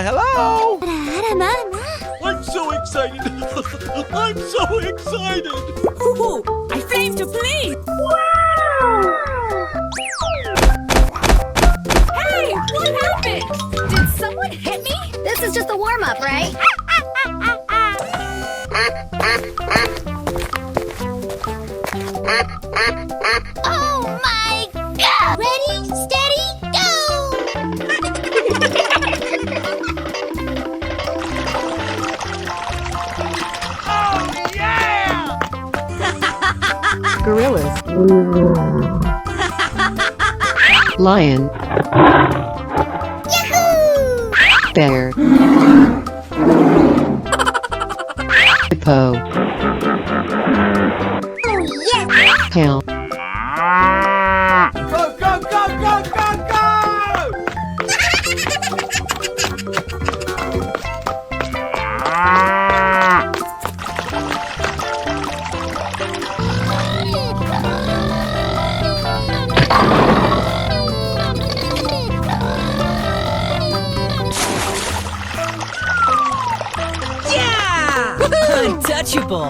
hello. あらまあまあ。 I'm so excited. I'm so excited. Ooh, I flame to please. Hey, what happened? Did someone hit me? This is just a warm-up, right? Oh my God! Ready, steady, go! Oh yeah! Gorillas. Lion. Yahoo! Bear. Hippo. Oh yes! Cow. Go, go, go, go, go, go! Yeah! Untouchable.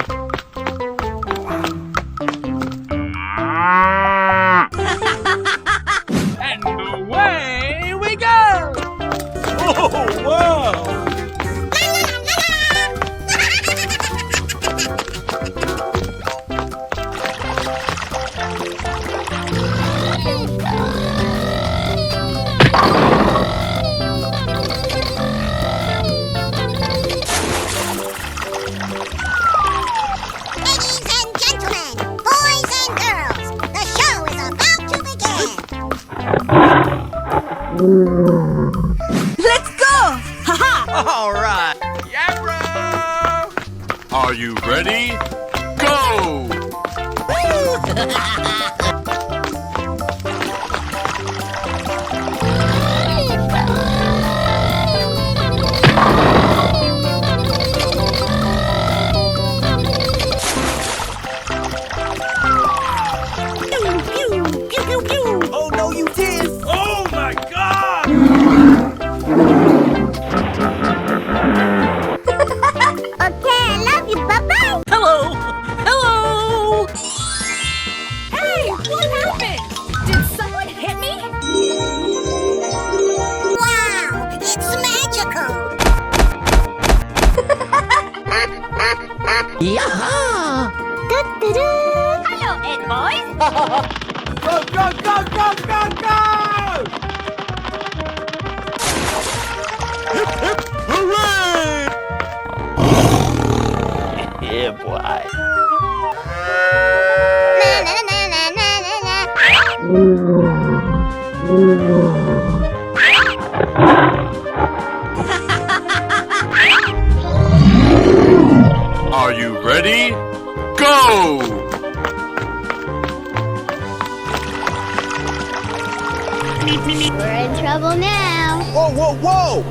And away we go! Oh, wow! Ladies and gentlemen, boys and girls, the show is about to begin. Let's go! Haha! All right. Yeah, bro! Are you ready? Go! Oh no, you did! Oh my God! Okay, I love you. Bye-bye. Hello! Hello! Hey, what happened? Did someone hit me? Wow, it's magical. Yaha! Hello, Ed boys. Go, go, go, go, go, go! Hip, hip, hooray! Yeah, boy. Na na na na na na na. Are you ready? Go! We're in trouble now. Whoa, whoa, whoa!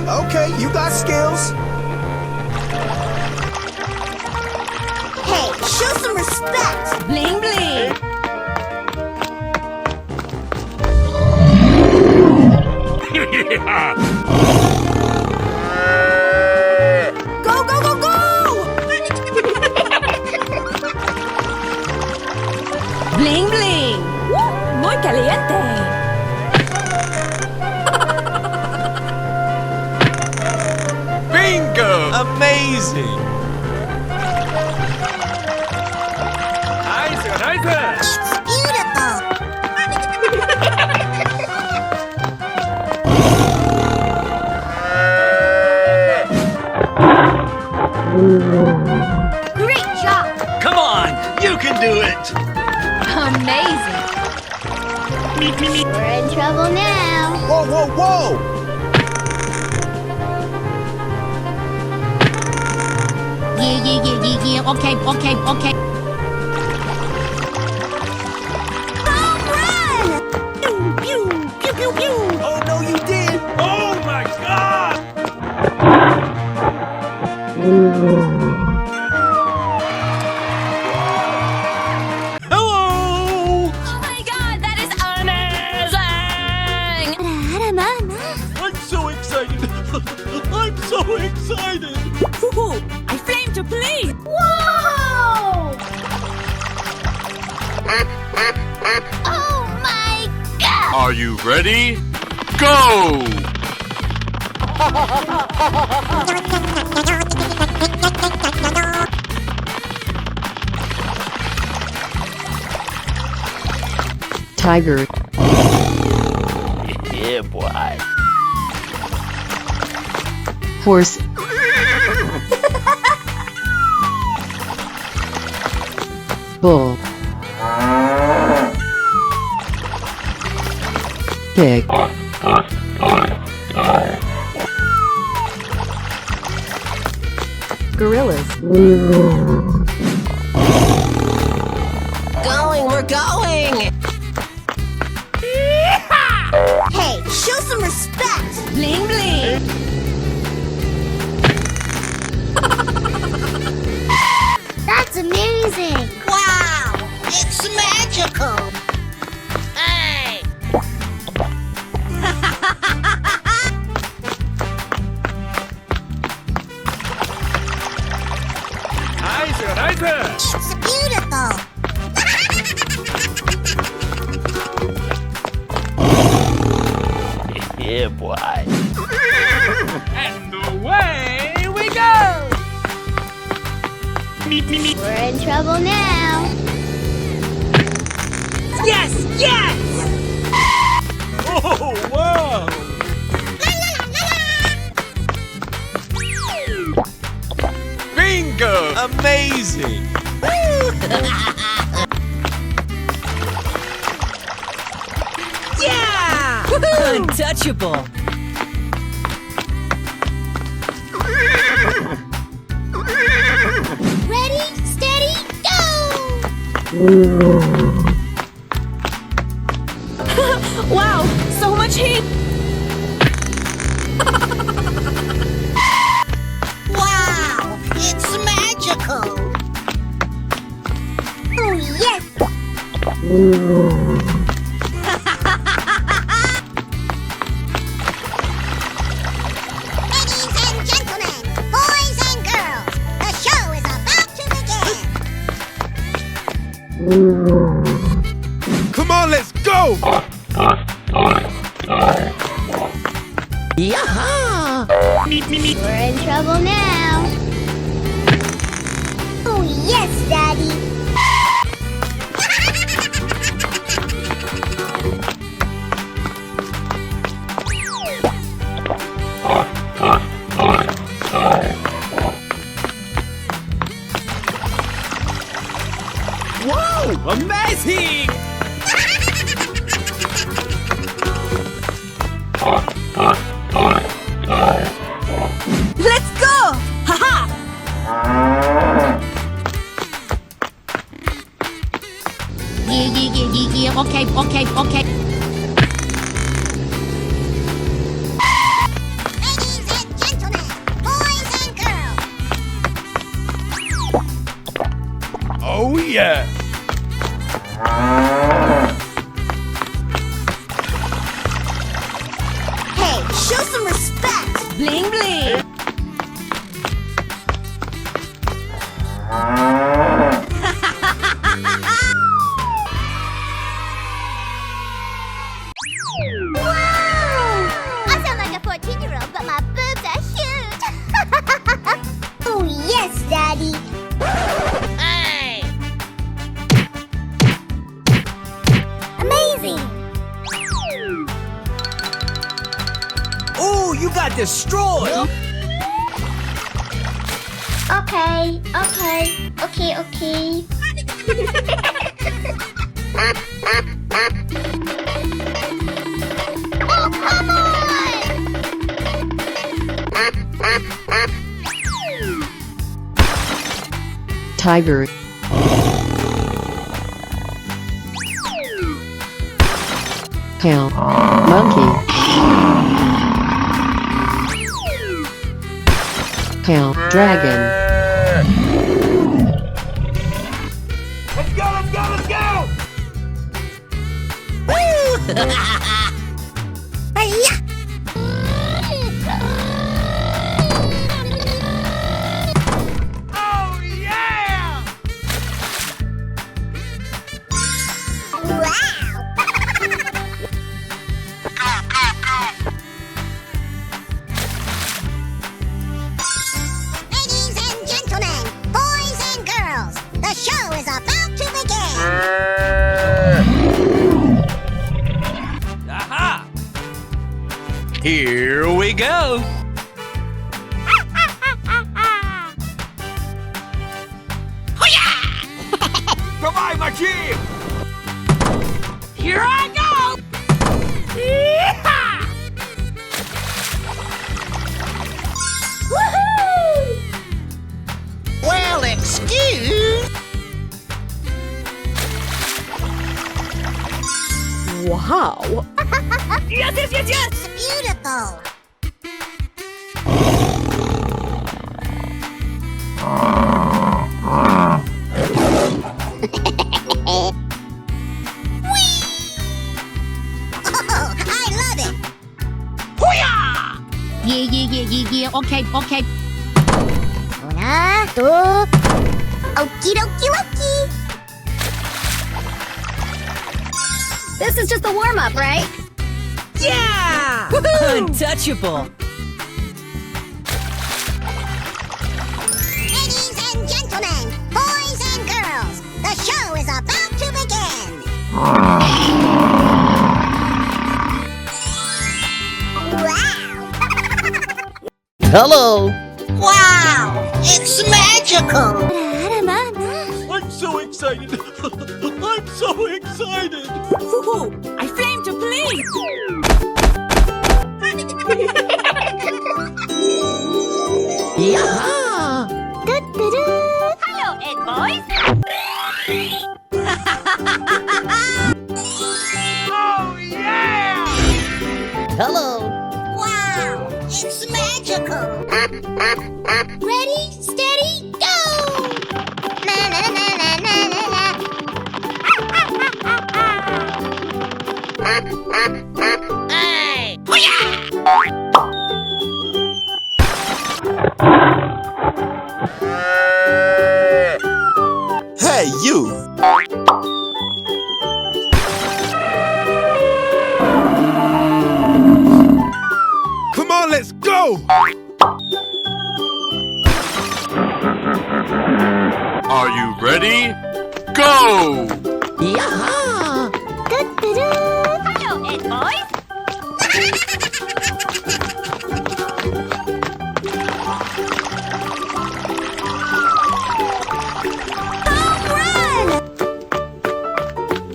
Okay, you got skills. Hey, show some respect. Bling bling! Go, go, go, go! Bling bling! Muy caliente! Bingo! Amazing! Nice, nice! It's beautiful. Great job. Come on, you can do it! Amazing! We're in trouble now. Whoa! Yeah. Okay. Home run. Pew, pew, pew, pew. Oh no, you did. Oh my God! Hello! Oh my god, that is excited! Hoo-hoo! I flame to please! Whoa! Oh my god! Are you ready? Go! Tiger. Yeah, boy. Horse. Bull. Pig. Gorillas. We're going! Hey, show some respect! Bling bling! That's amazing! Wow! It's magical! Hey! It's beautiful! Yeah, boy. And away we go! We're in trouble now! Yes! Yes! Oh, wow! Bingo! Amazing! Yeah! Untouchable! Ready, steady, go! Wow! So much heat! Wow! It's magical! Oh, yes! Ladies and gentlemen, boys and girls, the show is about to begin! Come on, let's go! Yaha! We're in trouble now! Oh, yes, Daddy! Whoa! Amazing! Let's go! Haha! Yeah. Okay. Ladies and gentlemen, boys and girls, Oh, yeah! hey, show some respect! Bling bling! Wow! I sound like a 14-year-old, but my boobs are huge! Oh, yes, Daddy! Hey! Amazing! Oh, you got destroyed! Okay. Oh, come on! Tiger. Cow. Monkey. Cow. Dragon. Let's go! Hey-ya! Here we go. Provide my team. Here I go! Yeehaw! Woohoo! Well, excuse. Wow! Yes, yes, yes, yes! It's beautiful. Oh, I love it. Yeah. Okay. Una, two. Okie dokie dokie. This is just a warm-up, right? Yeah! Untouchable. Ladies and gentlemen, boys and girls, the show is about to begin. Wow! Hello. Wow! It's magical. I'm so excited. I'm so excited. I flame to please! Yeah! Hello, Ed boys! Oh yeah! Hello. Wow! It's magical. Ready, steady, go! Na na na na na na na. Hey! Hey, you! Come on, let's go! Are you ready? Go! Yeah! Hello, Ed boys!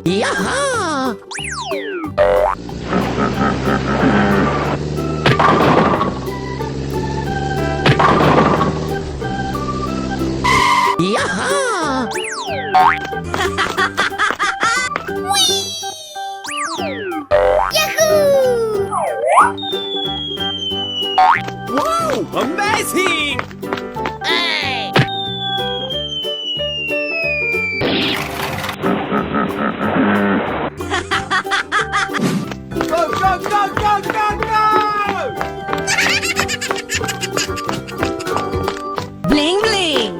Yeah! Yeah! Yahoo! Wow! Amazing! Hey! Go, go, go, go, go, go! Bling bling!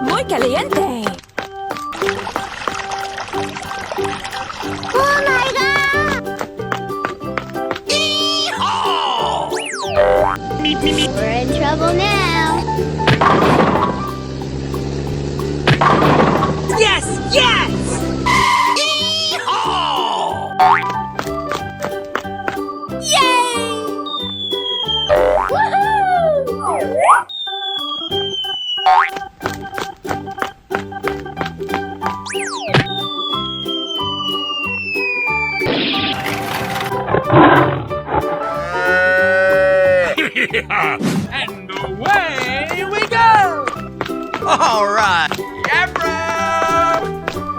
Muy caliente! Oh my god! We're in trouble now. Yes! Yes! Yay! Woohoo! And away we go! All right! Yabra!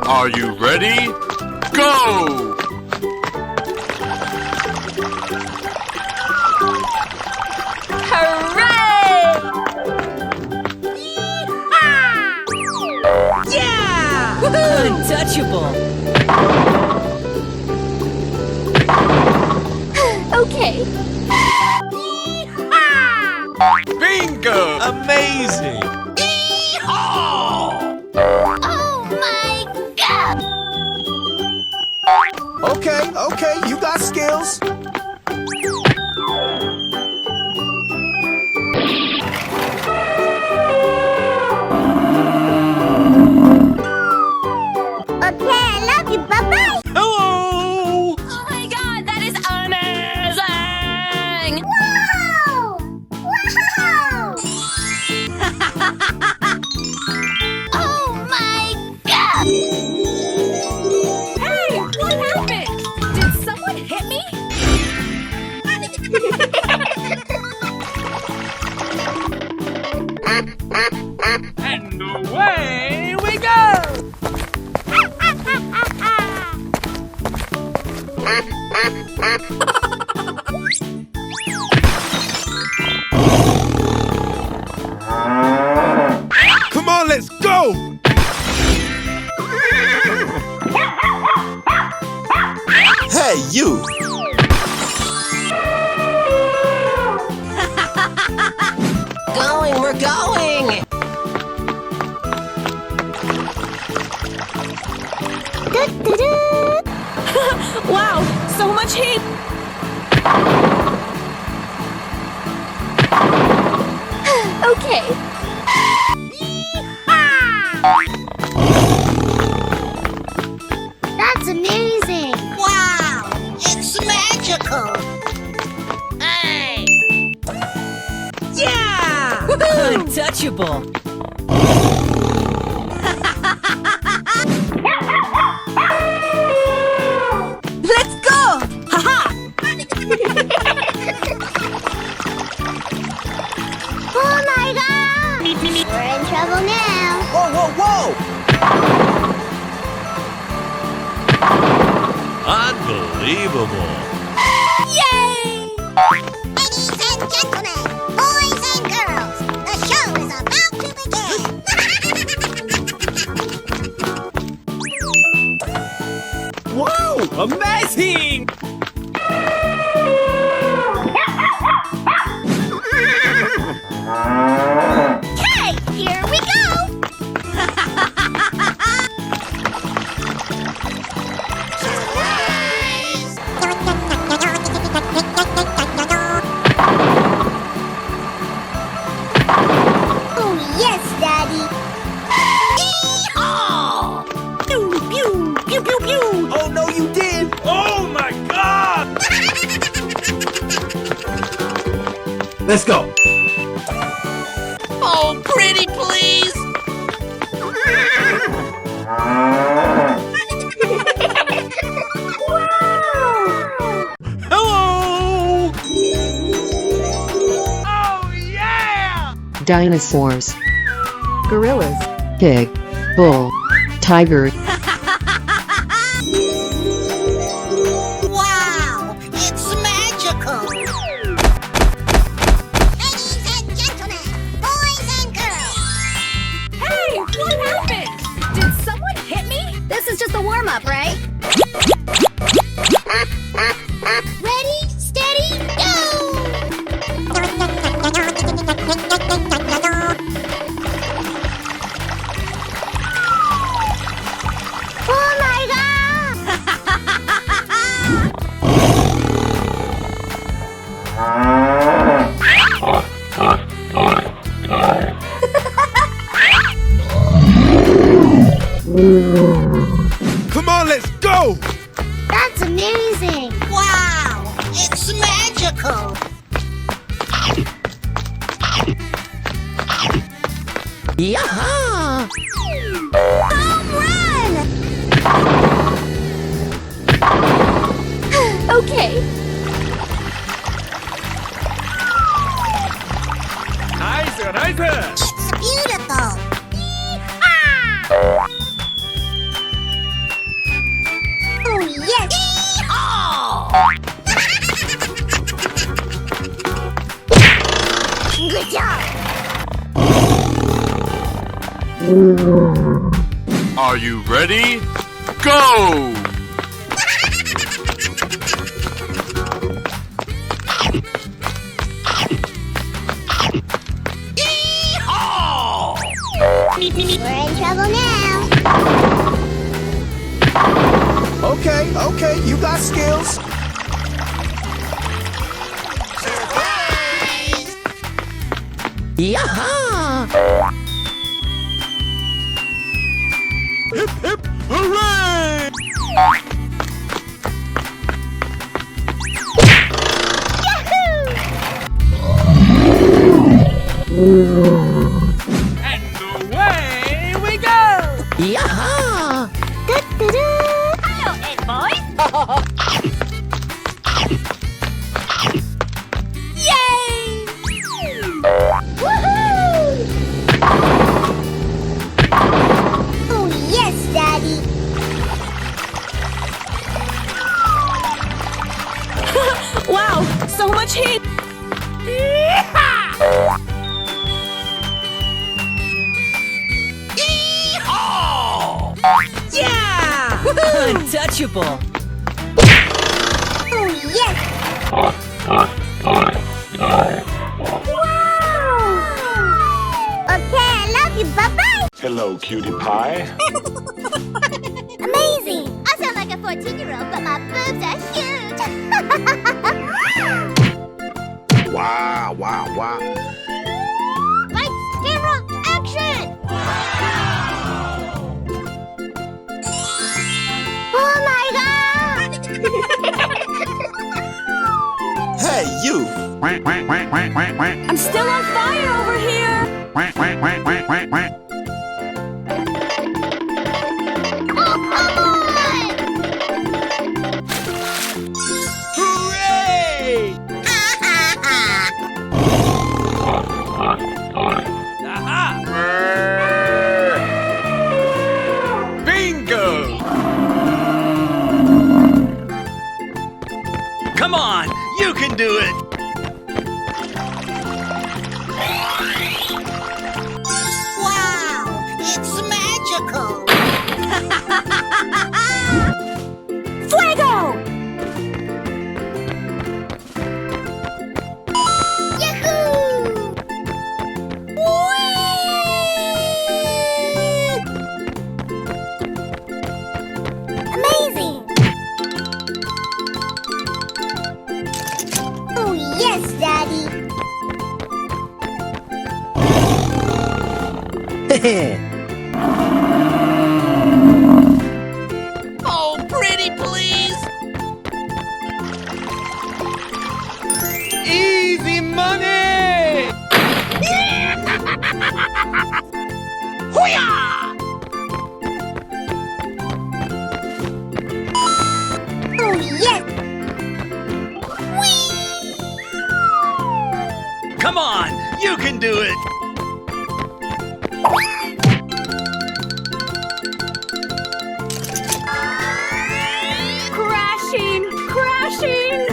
Are you ready? Go! Yeah! Untouchable. Okay. Bingo! Amazing! Oh my god! Okay, you got skills. Okay, I love you. Bye-bye. Hello! Oh my god, that is amazing! Come on, let's go! Hey, you! Going, we're going! Wow, so much heat! Okay. That's amazing. Wow, it's magical! Hey! Yeah! Untouchable! Let's go! Haha! Oh my god! We're in trouble now. Whoa, whoa, whoa! Unbelievable. Yay! Ladies and gentlemen, boys and girls, the show is about to begin. Wow, amazing! Okay, here we go. Oh yes, Daddy. Yee-haw! Pew pew pew pew pew. Oh, no, you did! Oh, my God! Let's go! Oh, pretty please! Hello! Oh, yeah! Dinosaurs. Gorillas. Pig. Bull. Tiger. Wow, it's magical! Ladies and gentlemen, boys and girls. Hey, what happened? Did someone hit me? This is just a warm-up, right? Ready, steady, go! Oh my god! Come on, let's go! That's amazing! Wow, it's magical! Yaha! Home run! Okay. Nice, nice! It's beautiful! Oh yes! Good job! Are you ready? Go! We're in trouble now. Okay, okay, you got skills. Yaha! Hip, hip, hooray! And away we go! Yaha! Hello, Ed boy. Yay! Woohoo! Oh yes, Daddy. Wow, so much heat! Yeehaw! Yeah! Untouchable! Oh, yes! Wow! Okay, I love you. Bye-bye! Hello, cutie pie. Amazing! I sound like a 14-year-old, but my boobs are huge! Wow, wow, wow. Lights, camera, action! Oh my god! Hey, you! I'm still on fire over here! Oh, come on! Hooray! Aha! Bingo! Come on, you can do it! Wow, it's magical. Fuego! Yahoo! Amazing! Oh, yes, Daddy! Oh, pretty please. Easy money! Oh, yes! Come on, you can do it! Crashing! Crashing!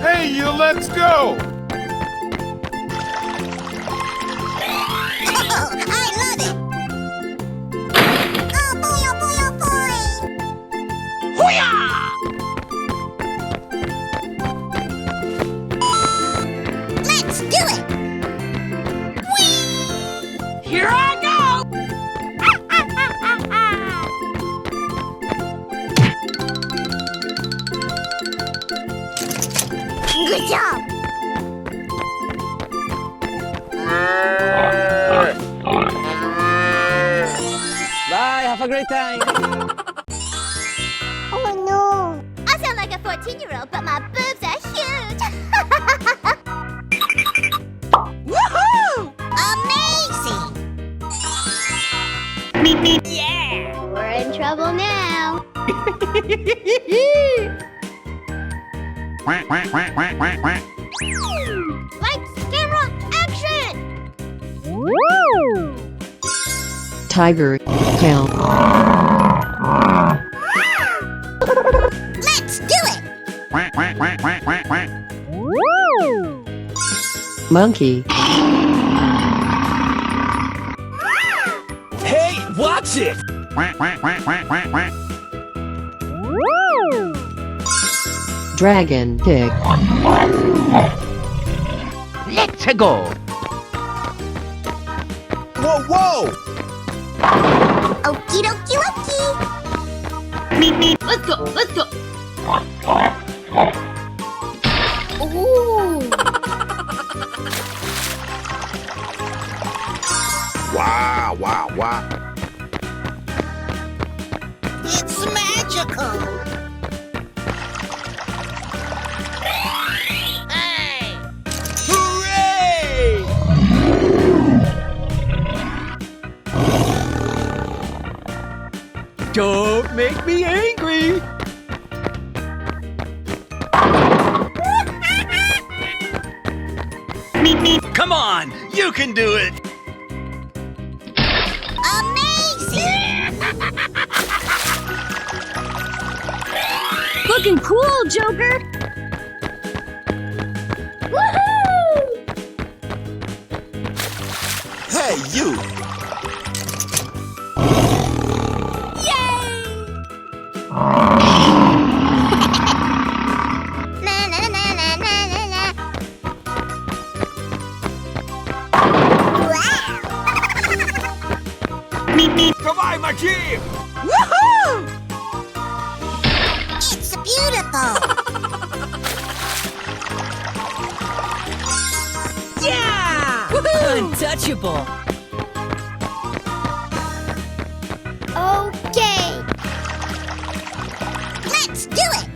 Hey, you, let's go! Oh, I love it. Oh, boy, oh, boy, oh, boy! Let's do it. Here I go! Good job! Bye, have a great time! Oh no! I sound like a 14-year-old, but my boobs are huge! Woohoo! Amazing. Yeah! We're in trouble now! Lights, camera, action! Tiger, tail, Let's do it. monkey, Hey, watch it! dragon, pig, Let's go! Whoa, whoa! Okie dokie dokie! Let's go! Let's go! Ooh! Wow, wow, wow. It's magical. Hey! Hooray! Don't make me angry! Come on, you can do it! Amazing. Looking cool, Joker! Woohoo! Hey, you! Na na na na na na na. Wow! Goodbye, my team! It's beautiful. Yeah! Untouchable! Okay. Let's do it.